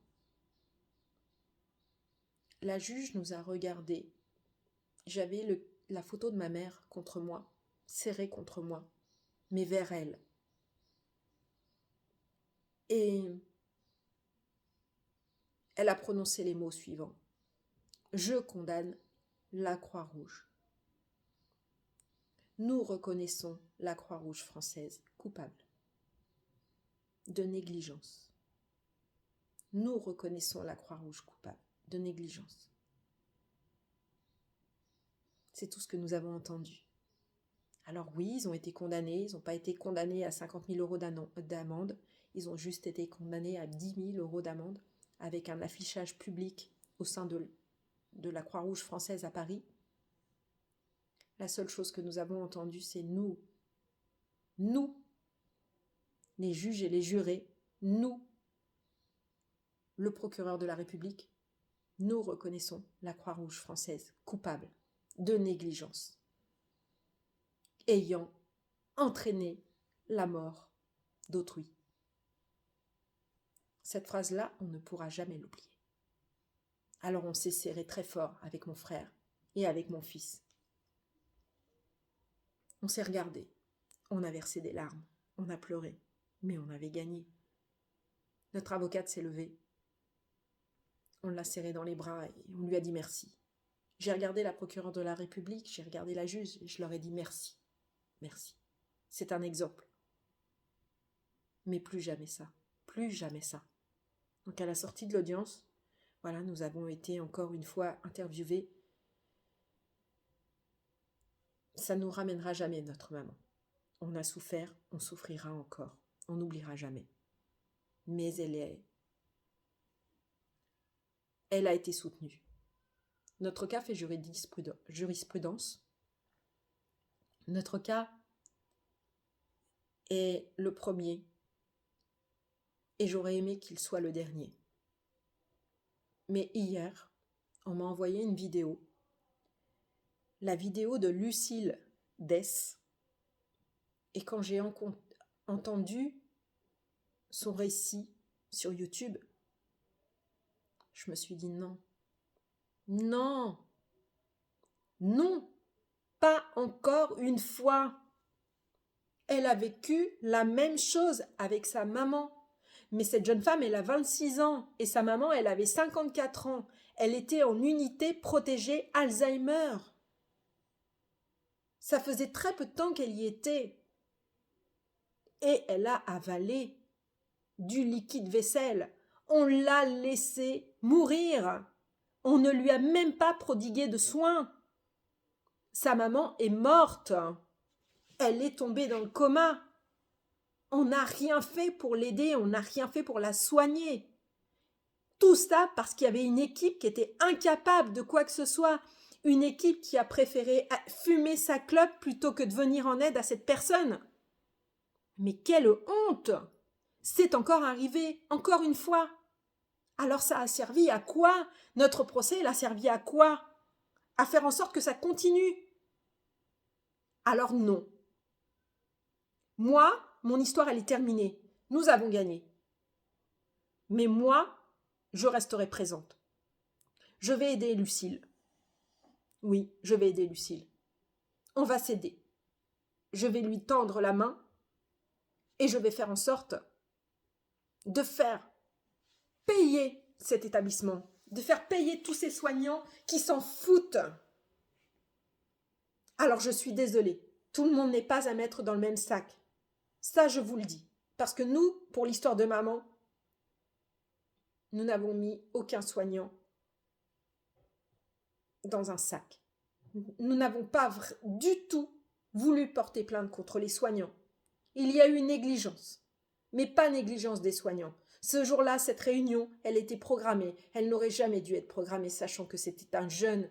la juge nous a regardés. J'avais la photo de ma mère contre moi, serrée contre moi, mais vers elle. Et elle a prononcé les mots suivants. Je condamne la Croix-Rouge. Nous reconnaissons la Croix-Rouge française coupable de négligence. Nous reconnaissons la Croix-Rouge coupable de négligence. C'est tout ce que nous avons entendu. Alors oui, ils ont été condamnés, ils n'ont pas été condamnés à 50 000 euros d'amende, ils ont juste été condamnés à 10 000 euros d'amende avec un affichage public au sein de la Croix-Rouge française à Paris. La seule chose que nous avons entendue, c'est nous, les juges et les jurés, nous, le procureur de la République, nous reconnaissons la Croix-Rouge française coupable de négligence, ayant entraîné la mort d'autrui. Cette phrase-là, on ne pourra jamais l'oublier. Alors on s'est serré très fort avec mon frère et avec mon fils. On s'est regardé, on a versé des larmes, on a pleuré, mais on avait gagné. Notre avocate s'est levée. On l'a serré dans les bras et on lui a dit merci. J'ai regardé la procureure de la République, j'ai regardé la juge et je leur ai dit merci. Merci. C'est un exemple. Mais plus jamais ça. Plus jamais ça. Donc à la sortie de l'audience, voilà, nous avons été encore une fois interviewés. Ça ne nous ramènera jamais notre maman. On a souffert, on souffrira encore. On n'oubliera jamais. Mais elle a été soutenue. Notre cas fait jurisprudence. Notre cas est le premier et j'aurais aimé qu'il soit le dernier. Mais hier, on m'a envoyé une vidéo, la vidéo de Lucille Dess, et quand j'ai entendu son récit sur YouTube, je me suis dit non, non, non, pas encore une fois. Elle a vécu la même chose avec sa maman. Mais cette jeune femme, elle a 26 ans et sa maman, elle avait 54 ans. Elle était en unité protégée Alzheimer. Ça faisait très peu de temps qu'elle y était. Et elle a avalé du liquide vaisselle. On l'a laissée mourir. On ne lui a même pas prodigué de soins. Sa maman est morte. Elle est tombée dans le coma. On n'a rien fait pour l'aider, on n'a rien fait pour la soigner. Tout ça parce qu'il y avait une équipe qui était incapable de quoi que ce soit. Une équipe qui a préféré fumer sa clope plutôt que de venir en aide à cette personne. Mais quelle honte! C'est encore arrivé, encore une fois. Alors ça a servi à quoi? Notre procès, il a servi à quoi? À faire en sorte que ça continue. Alors non. Moi, mon histoire, elle est terminée. Nous avons gagné. Mais moi, je resterai présente. Je vais aider Lucille. Oui, je vais aider Lucille. On va s'aider. Je vais lui tendre la main et je vais faire en sorte de faire payer cet établissement, de faire payer tous ces soignants qui s'en foutent. Alors je suis désolée, tout le monde n'est pas à mettre dans le même sac. Ça, je vous le dis. Parce que nous, pour l'histoire de maman, nous n'avons mis aucun soignant dans un sac. Nous n'avons pas du tout voulu porter plainte contre les soignants. Il y a eu négligence, mais pas négligence des soignants. Ce jour-là, cette réunion, elle était programmée. Elle n'aurait jamais dû être programmée, sachant que c'était un jeune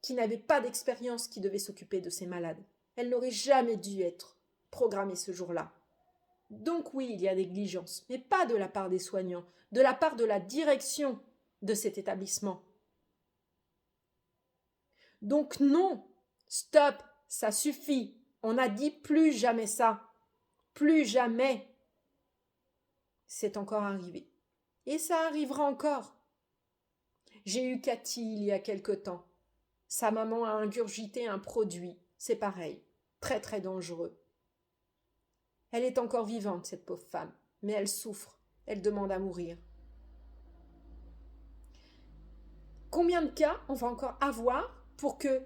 qui n'avait pas d'expérience qui devait s'occuper de ces malades. Elle n'aurait jamais dû être programmée ce jour-là. Donc oui, il y a négligence, mais pas de la part des soignants, de la part de la direction de cet établissement. Donc non, stop, ça suffit. On a dit plus jamais ça. Plus jamais. C'est encore arrivé. Et ça arrivera encore. J'ai eu Cathy il y a quelque temps. Sa maman a ingurgité un produit. C'est pareil. Très très dangereux. Elle est encore vivante, cette pauvre femme. Mais elle souffre. Elle demande à mourir. Combien de cas on va encore avoir pour que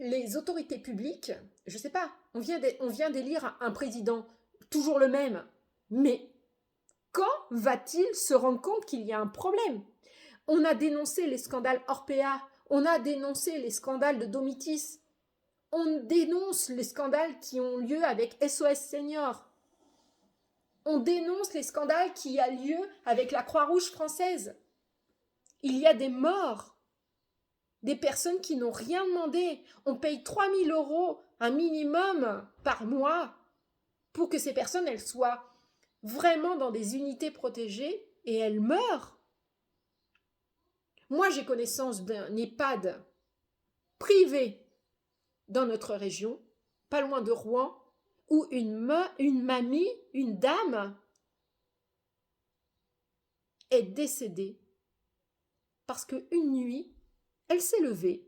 les autorités publiques, je ne sais pas, on vient d'élire un président, toujours le même, mais quand va-t-il se rendre compte qu'il y a un problème? On a dénoncé les scandales Orpea, on a dénoncé les scandales de Domitis, on dénonce les scandales qui ont lieu avec SOS Senior, on dénonce les scandales qui ont lieu avec la Croix-Rouge française. Il y a des morts, des personnes qui n'ont rien demandé. On paye 3 000 € un minimum par mois pour que ces personnes elles soient vraiment dans des unités protégées et elles meurent. Moi, j'ai connaissance d'un EHPAD privé dans notre région, pas loin de Rouen, où une mamie, une dame, est décédée parce qu'une nuit, elle s'est levée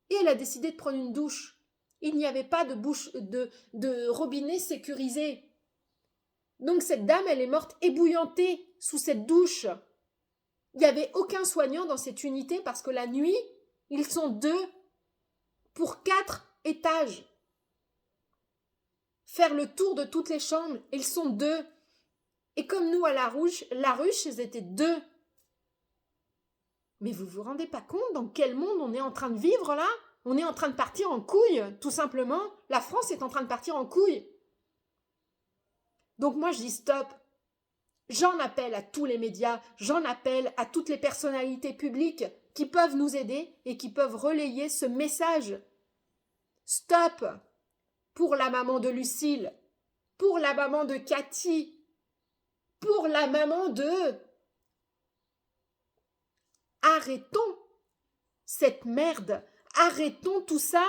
et elle a décidé de prendre une douche. Il n'y avait pas de robinet sécurisé. Donc cette dame, elle est morte ébouillantée sous cette douche. Il n'y avait aucun soignant dans cette unité parce que la nuit, ils sont 2 pour 4 étages. Faire le tour de toutes les chambres, ils sont 2. Et comme nous à la ruche, ils étaient 2. Mais vous vous rendez pas compte dans quel monde on est en train de vivre là? On est en train de partir en couille, tout simplement. La France est en train de partir en couille. Donc moi je dis stop. J'en appelle à tous les médias, j'en appelle à toutes les personnalités publiques qui peuvent nous aider et qui peuvent relayer ce message. Stop pour la maman de Lucille, pour la maman de Cathy, pour la maman de... Arrêtons cette merde, arrêtons tout ça,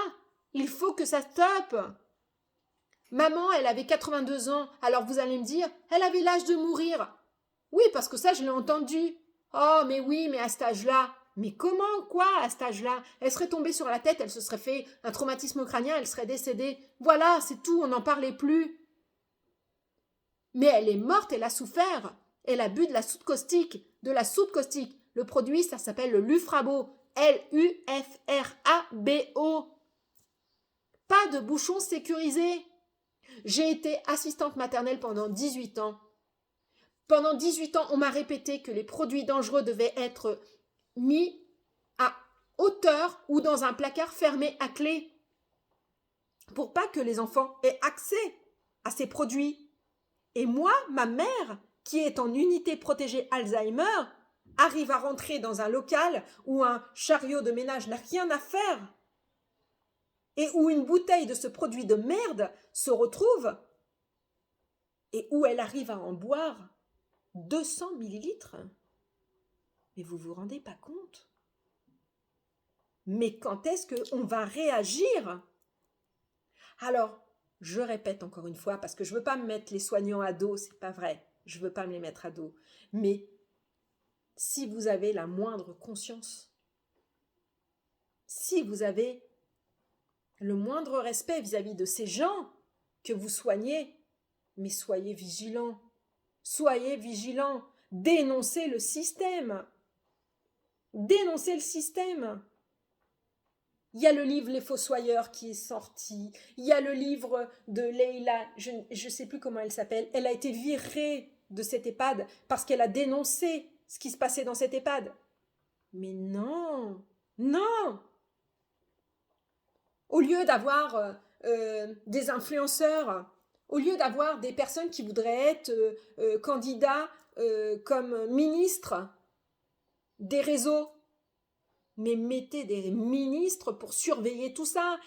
il faut que ça stoppe. Maman, elle avait 82 ans, alors vous allez me dire, elle avait l'âge de mourir. Oui, parce que ça, je l'ai entendu. Oh, mais oui, mais à cet âge-là. Mais comment, quoi, à cet âge-là? Elle serait tombée sur la tête, elle se serait fait un traumatisme crânien, elle serait décédée. Voilà, c'est tout, on n'en parlait plus. Mais elle est morte, elle a souffert. Elle a bu de la soude caustique, Le produit, ça s'appelle le Lufrabo. Lufrabo. Pas de bouchon sécurisé. J'ai été assistante maternelle pendant 18 ans. Pendant 18 ans, on m'a répété que les produits dangereux devaient être mis à hauteur ou dans un placard fermé à clé pour pas que les enfants aient accès à ces produits. Et moi, ma mère, qui est en unité protégée Alzheimer, arrive à rentrer dans un local où un chariot de ménage n'a rien à faire et où une bouteille de ce produit de merde se retrouve et où elle arrive à en boire 200 millilitres. Mais vous vous rendez pas compte? Mais quand est-ce qu'on va réagir? Alors, je répète encore une fois, parce que je ne veux pas me mettre les soignants à dos, c'est pas vrai. je ne veux pas me les mettre à dos. Mais si vous avez la moindre conscience, si vous avez le moindre respect vis-à-vis de ces gens que vous soignez, mais soyez vigilants. Soyez vigilants. Dénoncez le système. Dénoncez le système. Il y a le livre Les Fossoyeurs qui est sorti. Il y a le livre de Leïla, je ne sais plus comment elle s'appelle. Elle a été virée de cette EHPAD parce qu'elle a dénoncé ce qui se passait dans cette EHPAD. Mais non, non. Au lieu d'avoir des influenceurs, au lieu d'avoir des personnes qui voudraient être candidats comme ministres des réseaux, mais mettez des ministres pour surveiller tout ça,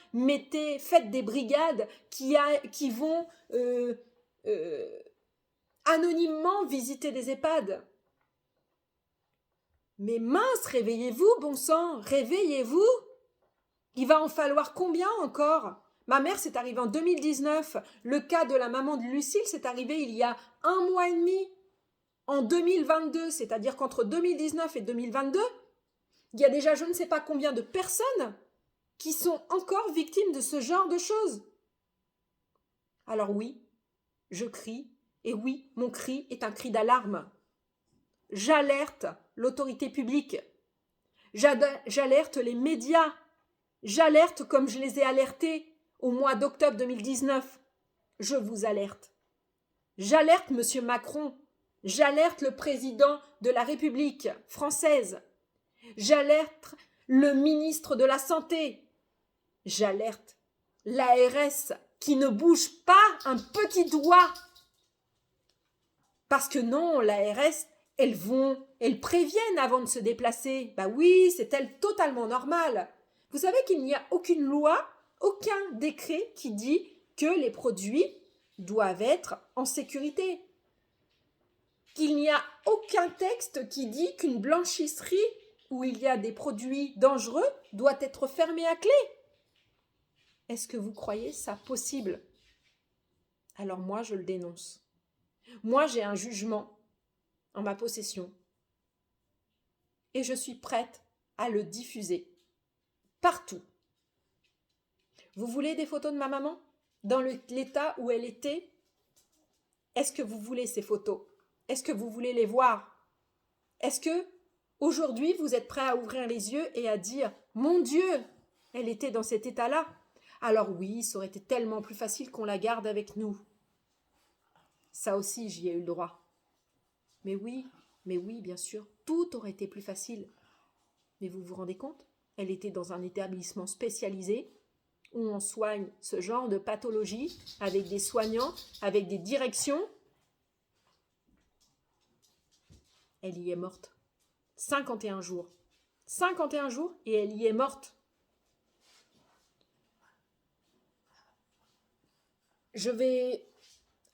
faites des brigades qui vont anonymement visiter des EHPAD. Mais mince, réveillez-vous, bon sang, réveillez-vous. Il va en falloir combien encore ? Ma mère, c'est arrivé en 2019. Le cas de la maman de Lucille, c'est arrivé il y a 1 mois et demi. En 2022, c'est-à-dire qu'entre 2019 et 2022, il y a déjà je ne sais pas combien de personnes qui sont encore victimes de ce genre de choses. Alors oui, je crie, et oui, mon cri est un cri d'alarme. J'alerte l'autorité publique. J'alerte les médias. J'alerte comme je les ai alertés au mois d'octobre 2019. Je vous alerte. J'alerte M. Macron. J'alerte le président de la République française. J'alerte le ministre de la Santé. J'alerte l'ARS qui ne bouge pas un petit doigt. Parce que non, l'ARS, elles préviennent avant de se déplacer. Bah oui, c'est totalement normal. Vous savez qu'il n'y a aucune loi, aucun décret qui dit que les produits doivent être en sécurité. Qu'il n'y a aucun texte qui dit qu'une blanchisserie où il y a des produits dangereux doit être fermée à clé. Est-ce que vous croyez ça possible ? Alors moi, je le dénonce. Moi, j'ai un jugement en ma possession et je suis prête à le diffuser partout. Vous voulez des photos de ma maman dans l'état où elle était ? Est-ce que vous voulez ces photos ? Est-ce que vous voulez les voir ? Est-ce que aujourd'hui vous êtes prêt à ouvrir les yeux et à dire « Mon Dieu, elle était dans cet état-là » ? Alors oui, ça aurait été tellement plus facile qu'on la garde avec nous. Ça aussi, j'y ai eu le droit. Mais oui, bien sûr, tout aurait été plus facile. Mais vous vous rendez compte ? Elle était dans un établissement spécialisé où on soigne ce genre de pathologie avec des soignants, avec des directions. Elle y est morte. 51 jours. 51 jours et elle y est morte. Je vais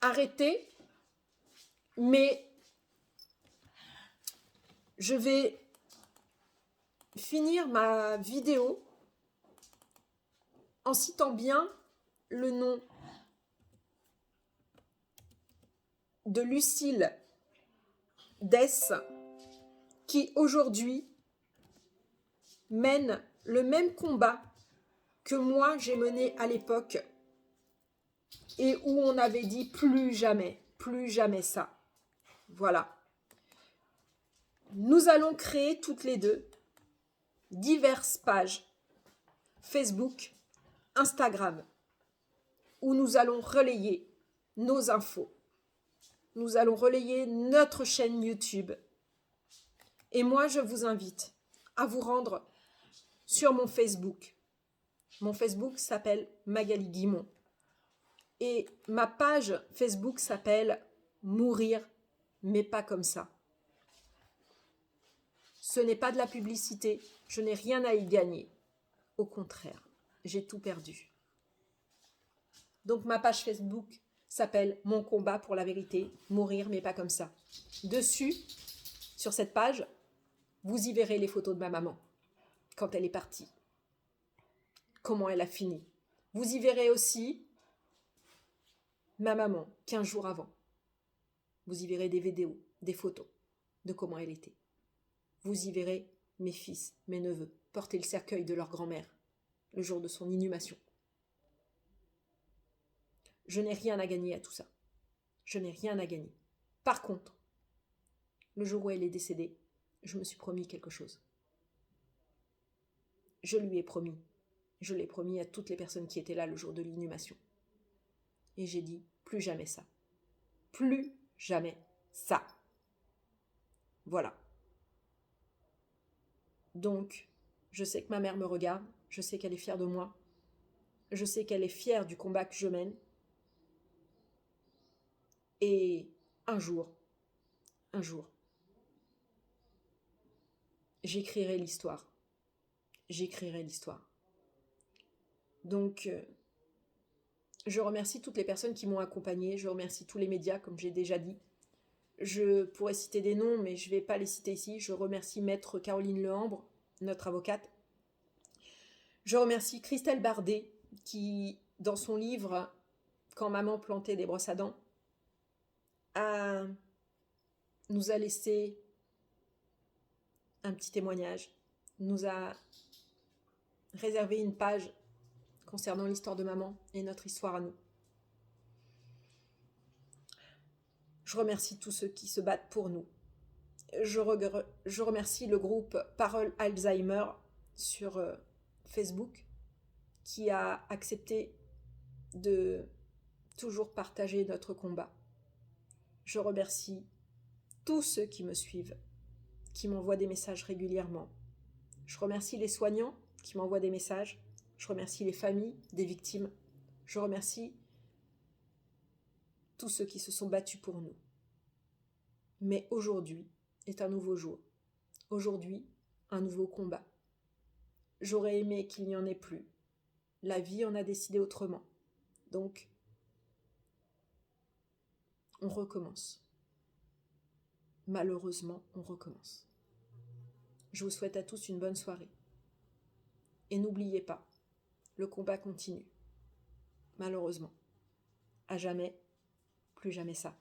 arrêter, mais je vais finir ma vidéo en citant bien le nom de Lucille Dess, qui aujourd'hui mène le même combat que moi j'ai mené à l'époque et où on avait dit plus jamais ça. Voilà. Nous allons créer toutes les deux diverses pages Facebook, Instagram, où nous allons relayer nos infos. Nous allons relayer notre chaîne YouTube. Et moi, je vous invite à vous rendre sur mon Facebook. Mon Facebook s'appelle Magali Guimont. Et ma page Facebook s'appelle Mourir, mais pas comme ça. Ce n'est pas de la publicité, je n'ai rien à y gagner. Au contraire, j'ai tout perdu. Donc ma page Facebook s'appelle Mon combat pour la vérité, mourir mais pas comme ça. Dessus, sur cette page, vous y verrez les photos de ma maman, quand elle est partie. Comment elle a fini. Vous y verrez aussi ma maman, 15 jours avant. Vous y verrez des vidéos, des photos de comment elle était. Vous y verrez mes fils, mes neveux, porter le cercueil de leur grand-mère le jour de son inhumation. Je n'ai rien à gagner à tout ça. Je n'ai rien à gagner. Par contre, le jour où elle est décédée, je me suis promis quelque chose. Je lui ai promis. Je l'ai promis à toutes les personnes qui étaient là le jour de l'inhumation. Et j'ai dit, plus jamais ça. Plus jamais ça. Voilà. Donc, je sais que ma mère me regarde, je sais qu'elle est fière de moi, je sais qu'elle est fière du combat que je mène. Et un jour, j'écrirai l'histoire. J'écrirai l'histoire. Donc, je remercie toutes les personnes qui m'ont accompagnée, je remercie tous les médias, comme j'ai déjà dit. Je pourrais citer des noms, mais je ne vais pas les citer ici. Je remercie Maître Caroline Lehambre, notre avocate. Je remercie Christelle Bardet, qui, dans son livre « Quand maman plantait des brosses à dents », nous a laissé un petit témoignage, nous a réservé une page concernant l'histoire de maman et notre histoire à nous. Je remercie tous ceux qui se battent pour nous. Je remercie le groupe Parole Alzheimer sur Facebook qui a accepté de toujours partager notre combat. Je remercie tous ceux qui me suivent, qui m'envoient des messages régulièrement. Je remercie les soignants qui m'envoient des messages. Je remercie les familles des victimes. Je remercie tous ceux qui se sont battus pour nous. Mais aujourd'hui est un nouveau jour. Aujourd'hui, un nouveau combat. J'aurais aimé qu'il n'y en ait plus. La vie en a décidé autrement. Donc, on recommence. Malheureusement, on recommence. Je vous souhaite à tous une bonne soirée. Et n'oubliez pas, le combat continue. Malheureusement. À jamais, plus jamais ça.